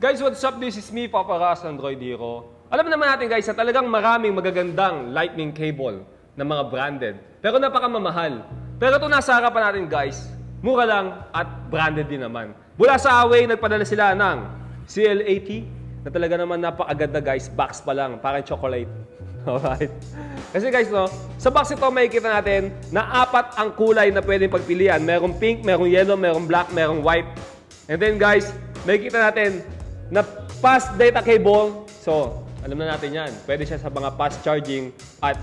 Guys, what's up? This is me, Papa Ras, Android Hero. Alam naman natin guys, na talagang maraming magagandang lightning cable na mga branded. Pero napakamamahal. Pero ito nasa harapan natin guys, mura lang at branded din naman. Mula sa Huawei, nagpadala sila ng CL80 na talaga naman napakaganda guys. Box pa lang, parang chocolate. Alright. Kasi guys, no, sa box ito makikita natin na 4 ang kulay na pwedeng pagpilian. Merong pink, merong yellow, merong black, merong white. And then guys, makikita natin na fast data cable. So, alam na natin yan. Pwede siya sa mga fast charging at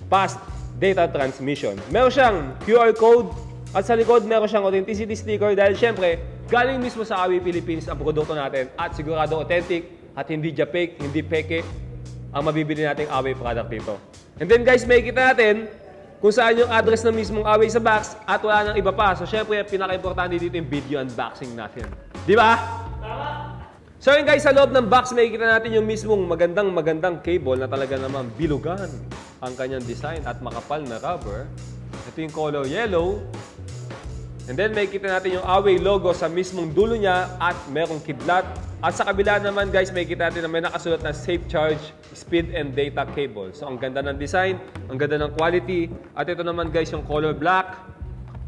fast data transmission. Meron siyang QR code at sa likod meron siyang authenticity sticker dahil syempre, galing mismo sa Huawei Philippines ang produkto natin at sigurado authentic at hindi fake, hindi peke ang mabibili nating Huawei product dito. And then guys, makikita natin kung saan yung address ng mismong Huawei sa box at wala nang iba pa. So syempre, pinaka-importante dito yung video unboxing natin. Di ba? So yun guys, sa loob ng box, makikita natin yung mismong magandang cable na talaga naman bilugan ang kanyang design at makapal na rubber. Ito yung color yellow. And then makikita natin yung Huawei logo sa mismong dulo niya at merong kidlat. At sa kabila naman guys, makikita natin na may nakasulat na Safe Charge, Speed and Data Cable. So ang ganda ng design, ang ganda ng quality. At ito naman guys yung color black.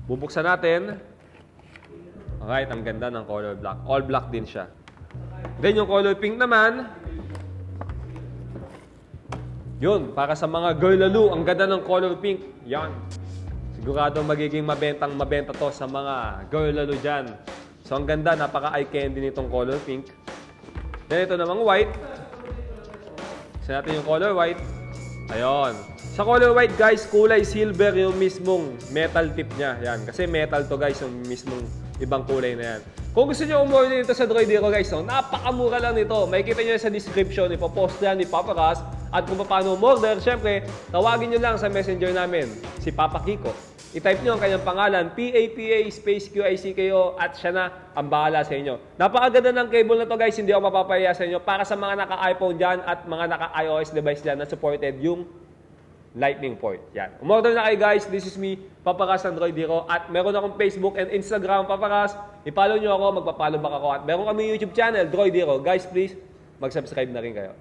Bubuksan natin. Alright, ang ganda ng color black. All black din siya. Then yung color pink naman, yun, para sa mga girl lalo, ang ganda ng color pink. Yan. Sigurado magiging mabenta to sa mga girl lalo dyan. So ang ganda, napaka-eye candy nitong color pink. Then ito namang white. Isa natin yung color white. Ayun. Sa color white guys, kulay silver yung mismong metal tip niya. Yan. Kasi metal to guys, yung mismong ibang kulay na yan. Kung gusto nyo umorder nito sa Droid Hero guys, no, napakamura lang nito. Makikita nyo sa description, ipopost yan ni Papa Ras. At kung paano umorder, syempre, tawagin nyo lang sa messenger namin, si Papa Kiko. I-type nyo ang kanyang pangalan, PAPA space QICKO at siya na ang bahala sa inyo. Napakaganda ng cable na to guys, hindi ako mapapahiya sa inyo. Para sa mga naka-iPhone dyan at mga naka-iOS device dyan na supported yung Lightning port. Yan. Umorder na kayo guys. This is me, Papa Ras Android Hero. At meron akong Facebook and Instagram, Papa Ras. I-follow nyo ako, magpa-follow back ako. At meron kami YouTube channel, Droid Hero. Guys, please, mag-subscribe na rin kayo.